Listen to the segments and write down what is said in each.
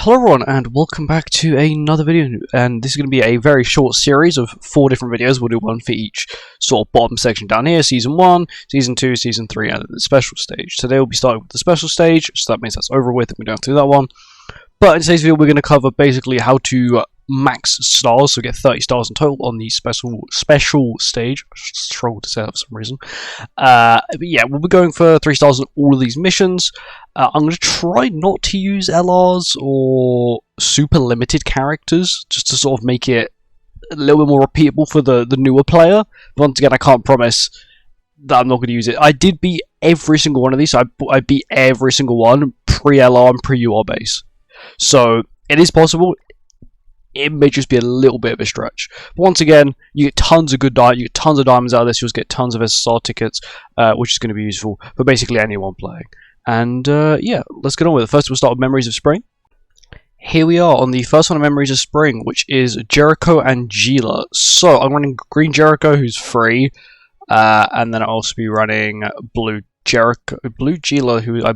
Hello everyone and welcome back to another video, and this is going to be a very short series of 4 different videos. We'll do one for each sort of bottom section down here: Season 1, Season 2, Season 3 and the special stage. Today we'll be starting with the special stage, so that means that's over with and we don't have to do that one. But in today's video we're going to cover basically how to max stars, so get 30 stars in total on the special stage. I struggle to say that for some reason. But yeah, we'll be going for 3 stars on all of these missions. I'm going to try not to use LRs or super limited characters, just to sort of make it a little bit more repeatable for the newer player. But once again, I can't promise that I'm not going to use it. I did beat every single one of these, so I beat every single one pre-LR and pre-UR base. So it is possible. It may just be a little bit of a stretch. But once again, you get tons of you get tons of diamonds out of this. You'll get tons of SSR tickets, which is going to be useful for basically anyone playing. And yeah, let's get on with it. First, we'll start with Memories of Spring. Here we are on the first one of Memories of Spring, which is Jericho and Gila. So I'm running Green Jericho, who's free, and then I'll also be running Blue Gila, who I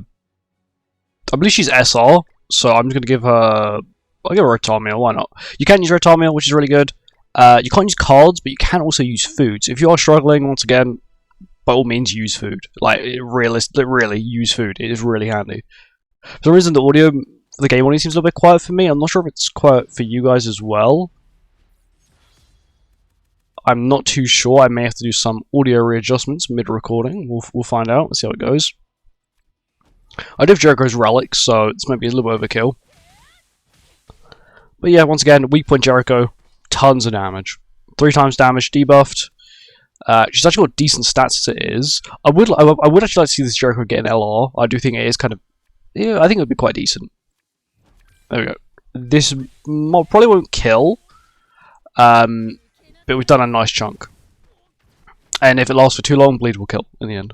believe she's SR. So I'm just going to give her. I'll give her a Red Meal, why not? You can use Red Meal, which is really good. You can't use cards, but you can also use foods. If you are struggling, once again, by all means use food. Like, really, use food. It is really handy. For some reason, the game audio seems a little bit quiet for me. I'm not sure if it's quiet for you guys as well. I'm not too sure. I may have to do some audio readjustments mid-recording. We'll find out. Let's see how it goes. I do have Jericho's relics, so this might be a little bit overkill. But yeah, once again, weak point Jericho, tons of damage. 3 times damage, debuffed. She's actually got decent stats as it is. I would actually like to see this Jericho get an LR. I do think it is kind of... Yeah, I think it would be quite decent. There we go. This probably won't kill. But we've done a nice chunk. And if it lasts for too long, Bleed will kill in the end.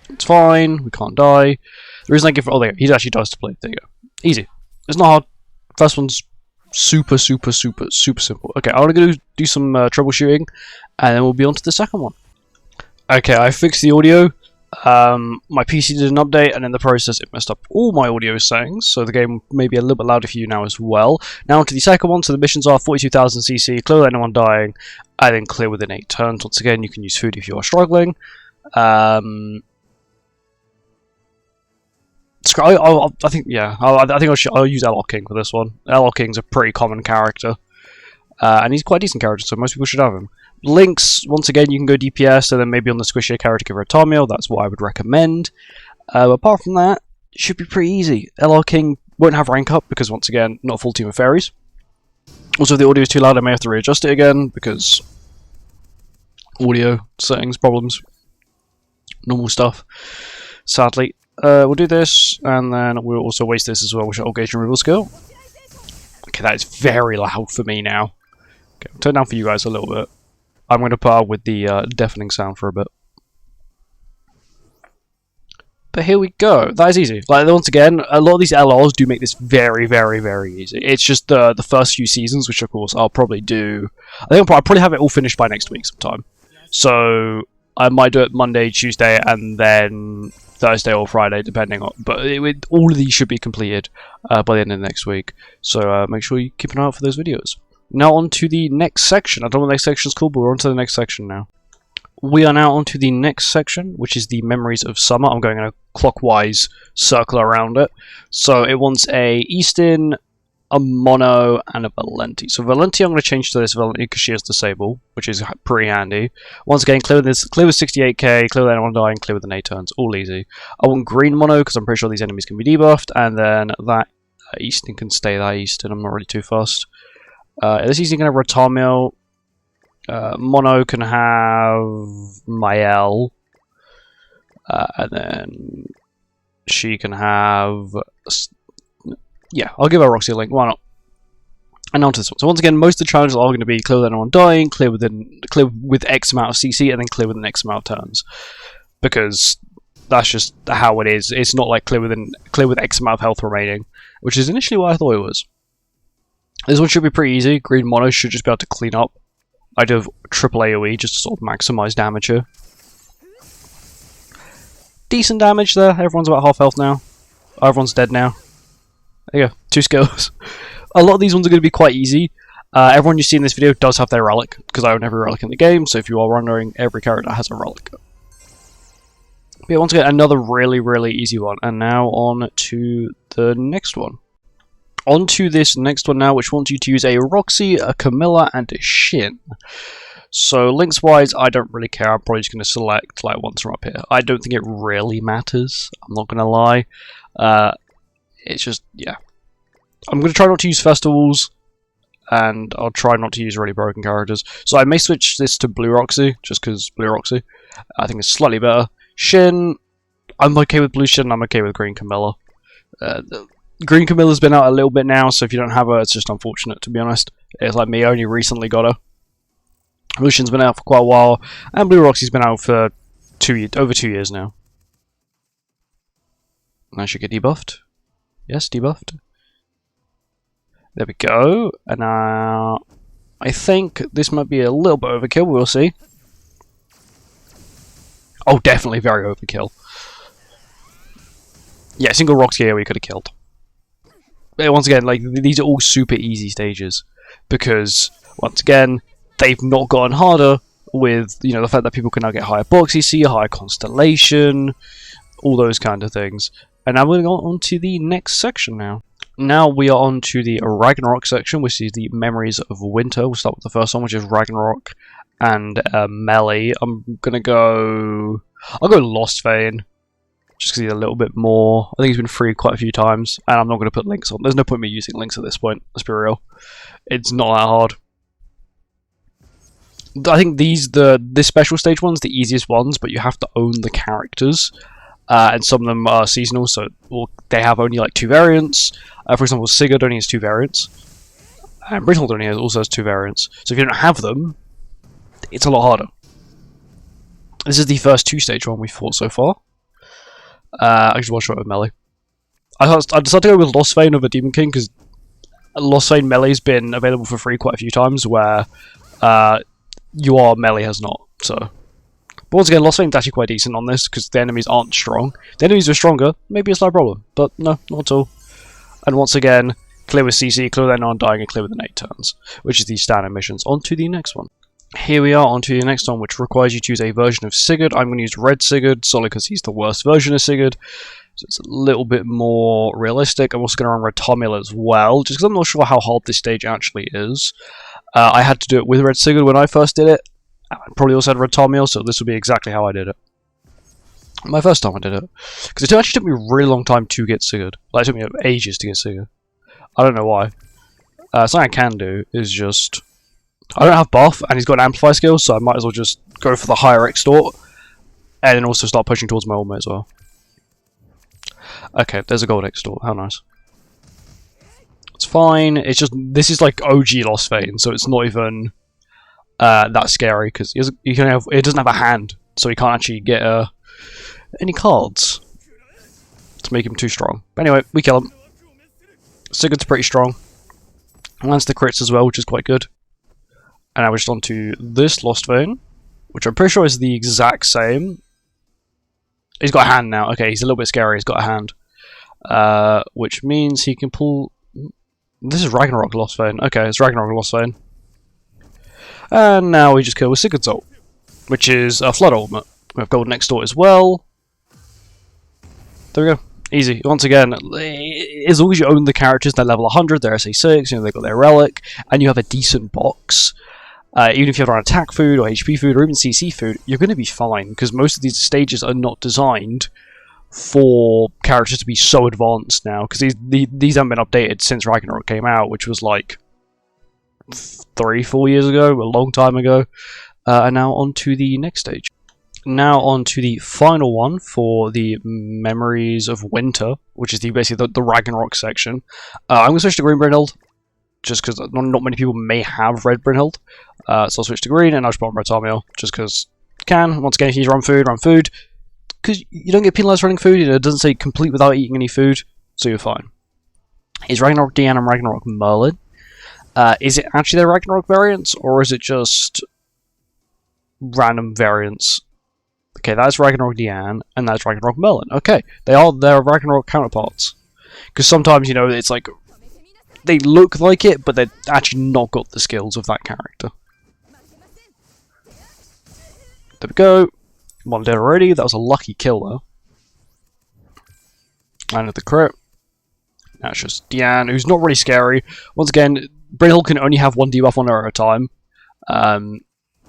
It's fine, we can't die. The reason I give... Oh, there he actually dies to Bleed. There you go. Easy. It's not hard. First one's super simple. Okay, I'm gonna do some troubleshooting, and then we'll be on to the second one. Okay, I fixed the audio. My PC did an update, and in the process it messed up all my audio settings, so the game may be a little bit louder for you now as well. Now on to the second one. So the missions are 42,000 CC, clear with anyone dying, and then clear within 8 turns. Once again, you can use food if you are struggling. I think I'll use LR King for this one. LR King's a pretty common character, and he's quite a decent character, so most people should have him. Lynx, once again, you can go DPS, and then maybe on the squishier character give her a Tarmiel. That's what I would recommend. Apart from that, it should be pretty easy. LR King won't have rank up because, once again, not a full team of fairies. Also, if the audio is too loud, I may have to readjust it again because audio settings problems, normal stuff. Sadly. We'll do this, and then we'll also waste this as well, which is Gauge Removal skill. Okay, that is very loud for me now. Okay, I'll turn down for you guys a little bit. I'm going to put out with the deafening sound for a bit. But here we go. That is easy. Like, once again, a lot of these LRs do make this very easy. It's just the first few seasons, which of course I'll probably do. I think I'll probably have it all finished by next week sometime. So I might do it Monday, Tuesday, and then Thursday or Friday, depending on. But all of these should be completed by the end of next week. So make sure you keep an eye out for those videos. Now on to the next section. I don't know what the next section is called, but we're on to the next section now. We are now on to the next section, which is the Memories of Summer. I'm going in a clockwise circle around it. So it wants a Eastin, a Mono, and a Valenti. So Valenti I'm going to change to this Valenti because she has Disable, which is pretty handy. Once again, clear with 68k, clear with anyone dying, clear with an 8 turns, all easy. I want Green Mono because I'm pretty sure these enemies can be debuffed, and then that Eastin can stay that Eastin. I'm not really too fast. This Eastin can have Ratamil. Mono can have Mael, and then she can have... Yeah, I'll give her Roxy Link, why not? And on to this one. So once again, most of the challenges are going to be clear with anyone dying, clear with X amount of CC, and then clear within X amount of turns. Because that's just how it is. It's not like clear with X amount of health remaining, which is initially what I thought it was. This one should be pretty easy. Green Mono should just be able to clean up. I do have triple AoE just to sort of maximise damage here. Decent damage there. Everyone's about half health now. Everyone's dead now. There you go, 2 skills. A lot of these ones are going to be quite easy. Everyone you see in this video does have their relic, because I own every relic in the game, so if you are wondering, every character has a relic. But yeah, once again, another really, really easy one, and now on to the next one. On to this next one now, which wants you to use a Roxy, a Camilla, and a Shin. So links-wise, I don't really care. I'm probably just going to select like ones from up here. I don't think it really matters. I'm not going to lie. It's just, yeah. I'm going to try not to use festivals, and I'll try not to use really broken characters. So I may switch this to Blue Roxy, just because Blue Roxy I think is slightly better. Shin, I'm okay with Blue Shin, I'm okay with Green Camilla. Green Camilla's been out a little bit now, so if you don't have her, it's just unfortunate, to be honest. It's like me, I only recently got her. Blue Shin's been out for quite a while, and Blue Roxy's been out for over 2 years now. And I should get debuffed. Yes, debuffed. There we go. And I think this might be a little bit overkill, we'll see. Oh, definitely very overkill. Yeah, single Roxy here we could have killed. But once again, like, these are all super easy stages. Because, once again, they've not gotten harder with, you know, the fact that people can now get higher box EC, higher constellation, all those kind of things. And now we're going on to the next section now. Now we are on to the Ragnarok section, which is the Memories of Winter. We'll start with the first one, which is Ragnarok and Melee. I'll go Lost Vein, just because he's a little bit more. I think he's been freed quite a few times, and I'm not going to put links on. There's no point in me using links at this point, let's be real. It's not that hard. I think this special stage one's the easiest ones, but you have to own the characters. And some of them are seasonal, so they have only like 2 variants. For example, Sigurd only has 2 variants, and Brynhild only also has 2 variants. So if you don't have them, it's a lot harder. This is the first 2-stage one we've fought so far. Actually, one shot with Melee. I decided to go with Lost Vein over Demon King because Lost Vein Melee's been available for free quite a few times, where Melee has not. So. But once again, Lost Vein is actually quite decent on this, because the enemies aren't strong. If the enemies are stronger, maybe it's not a problem, but no, not at all. And once again, clear with CC, clear with non-dying, and clear within 8 turns, which is the standard missions. On to the next one. Here we are, on to the next one, which requires you to use a version of Sigurd. I'm going to use Red Sigurd, solely because he's the worst version of Sigurd, so it's a little bit more realistic. I'm also going to run Ratomil as well, just because I'm not sure how hard this stage actually is. I had to do it with Red Sigurd when I first did it. I probably also had Ratomil, so this will be exactly how I did it. My first time I did it. Because it actually took me a really long time to get Sigurd. Like, it took me ages to get Sigurd. I don't know why. Something I can do is just... I don't have buff, and he's got an amplify skill, so I might as well just go for the higher extort. And then also start pushing towards my ultimate as well. Okay, there's a gold extort. How nice. It's fine. It's just... This is like OG Lost Vein, so it's not even... that's scary because it doesn't have a hand, so he can't actually get any cards to make him too strong. But anyway, we kill him. Sigurd's pretty strong. Lands the crits as well, which is quite good. And now we're just on to this Lost Vein, which I'm pretty sure is the exact same. He's got a hand now. Okay, he's a little bit scary. He's got a hand, which means he can pull. This is Ragnarok Lost Vein. Okay, it's Ragnarok Lost Vein. And now we just kill with Sigurd's ult, which is a Flood ultimate. We have Golden Extort as well. There we go. Easy. Once again, as long as you own the characters, they're level 100, they're SA6, you know, they've got their relic, and you have a decent box, even if you have on attack food, or HP food, or even CC food, you're going to be fine, because most of these stages are not designed for characters to be so advanced now, because these haven't been updated since Ragnarok came out, which was like 3-4 years ago, a long time ago. And now on to the next stage. Now on to the final one for the Memories of Winter, which is basically the Ragnarok section. I'm going to switch to Green Brynhild, just because not many people may have Red Brynhild. So I'll switch to Green, and I'll just put on Ratomil, just because I can. Once again, if you need run food. Because you don't get penalised running food, it doesn't say complete without eating any food, so you're fine. Is Ragnarok Diane and Ragnarok Merlin? Is it actually their Ragnarok variants, or is it just random variants? Okay, that's Ragnarok Diane, and that's Ragnarok Merlin. Okay, they are their Ragnarok counterparts. Because sometimes, you know, it's like they look like it, but they've actually not got the skills of that character. There we go. One dead already. That was a lucky kill, though. And the crit. Now it's just Diane, who's not really scary. Once again, Brynhild can only have one debuff on her at a time,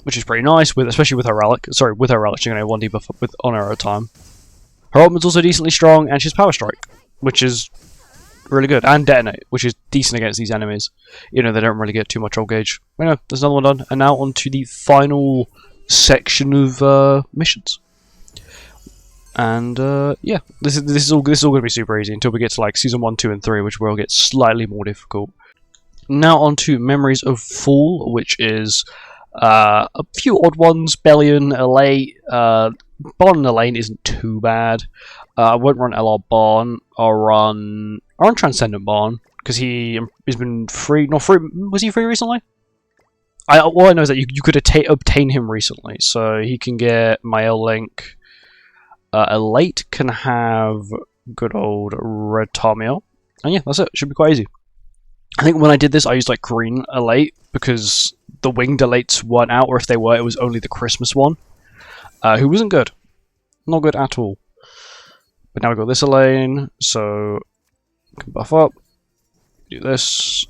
which is pretty nice, especially with her relic. Sorry, with her relic, she can have one debuff on her at a time. Her ultimate's also decently strong, and she's Power Strike, which is really good, and Detonate, which is decent against these enemies. You know, they don't really get too much old gauge. But no, there's another one done, and now on to the final section of missions. And yeah, this is all going to be super easy until we get to like season 1, 2, and 3, which will get slightly more difficult. Now on to Memories of Fool, which is a few odd ones. Bellion, Elate, Barn and Elaine isn't too bad. I won't run LR Barn. I'll run Transcendent Barn because he's been free. Not free. Was he free recently? All I know is that you could obtain him recently, so he can get Mael Link. Elate can have good old Red Tarmiel, and yeah, that's it. Should be quite easy. I think when I did this, I used like green Elate because the winged Elates weren't out, or if they were, it was only the Christmas one, who wasn't good, not good at all. But now we've got this Elaine, so we can buff up. Do this.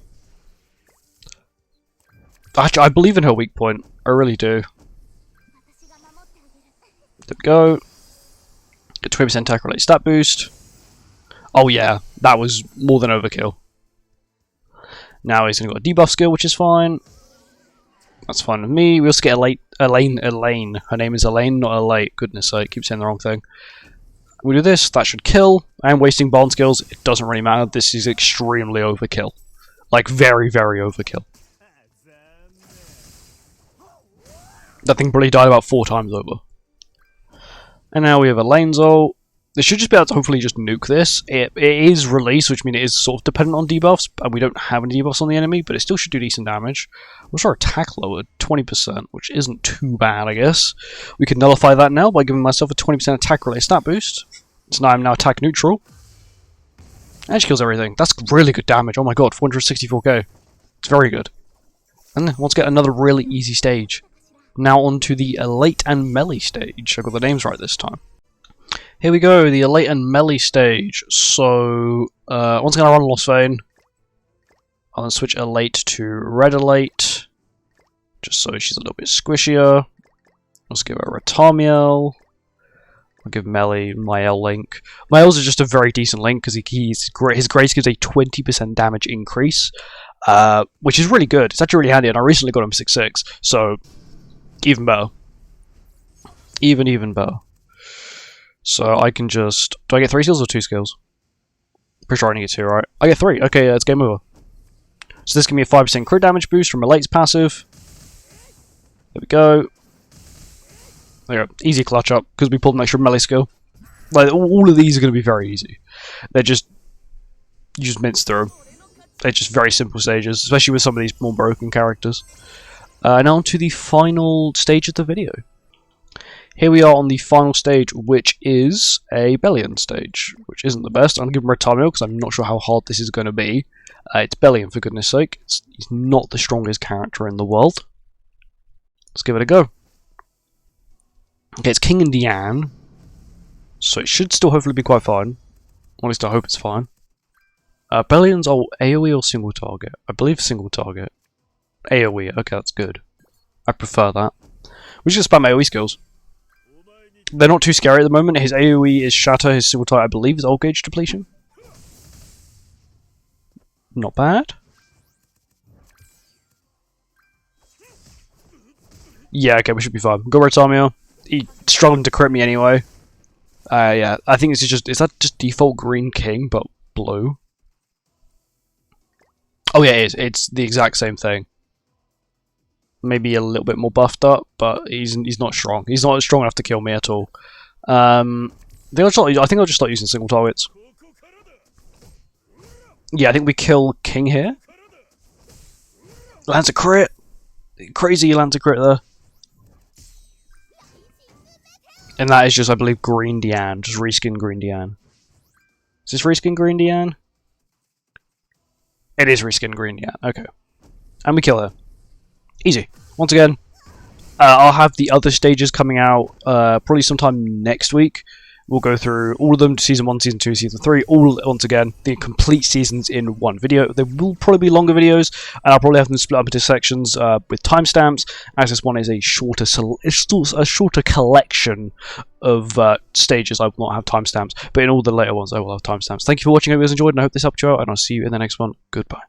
Actually, I believe in her weak point. I really do. There we go. Get 20% attack relate stat boost. Oh yeah, that was more than overkill. Now he's going to got a debuff skill, which is fine. That's fine with me. We also get Elaine. Her name is Elaine, not Elate. Goodness sake, I keep saying the wrong thing. We do this, that should kill. I'm wasting Barn skills, it doesn't really matter. This is extremely overkill. Like, very, very overkill. That thing probably died about 4 times over. And now we have Elaine's ult. They should just be able to hopefully just nuke this. It is released, which means it is sort of dependent on debuffs, and we don't have any debuffs on the enemy, but it still should do decent damage. What's our attack lowered? 20%, which isn't too bad, I guess. We can nullify that now by giving myself a 20% attack related stat boost. So now I'm now attack neutral. And she kills everything. That's really good damage. Oh my god, 464k. It's very good. And then let's get another really easy stage. Now on to the Elate and Melee stage. I got the names right this time. Here we go, the Elate and Melee stage. So, once again I run Lost Vein. I'll then switch Elate to Red Elate, just so she's a little bit squishier. Let's give her a Tarmiel. I'll give Melee Mael Link. Mael's is just a very decent link because his grace gives a 20% damage increase, which is really good. It's actually really handy, and I recently got him 6/6, so even better. Even better. So I can just... Do I get 3 skills or 2 skills? Pretty sure I only get 2, right? I get 3. Okay, it's game over. So this gives me a 5% crit damage boost from Elate's passive. There we go. There we go. Easy clutch up, because we pulled an extra melee skill. Like, all of these are going to be very easy. They're just... You just mince through them. They're just very simple stages, especially with some of these more broken characters. Now on to the final stage of the video. Here we are on the final stage, which is a Bellion stage, which isn't the best. I'm going to give him a Tarmiel because I'm not sure how hard this is going to be. It's Bellion, for goodness sake. He's not the strongest character in the world. Let's give it a go. Okay, it's King and Diane, so it should still hopefully be quite fine. At least I hope it's fine. Bellion's AoE or single target? I believe single target. AoE, okay, that's good. I prefer that. We should spam AoE skills. They're not too scary at the moment. His AoE is Shatter, his single target I believe is Old Gauge Depletion. Not bad. Yeah, okay, we should be fine. Go Red Tarmiel. He struggled to crit me anyway. Yeah, I think this is just... Is that just default Green King, but blue? Oh yeah, it is. It's the exact same thing. Maybe a little bit more buffed up, but he's not strong. He's not strong enough to kill me at all. I think I'll just start using single targets. Yeah, I think we kill King here. Lands a crit. Crazy lands a crit there. And that is just, I believe, Green Diane. Just reskin Green Diane. Is this reskin Green Diane? It is reskin green, yeah. Okay. And we kill her. Easy. Once again, I'll have the other stages coming out probably sometime next week. We'll go through all of them, Season 1, Season 2, Season 3, all, once again, the complete seasons in one video. There will probably be longer videos, and I'll probably have them split up into sections with timestamps, as this one is a shorter collection of stages. I will not have timestamps, but in all the later ones I will have timestamps. Thank you for watching, I hope you guys enjoyed, and I hope this helped you out, and I'll see you in the next one. Goodbye.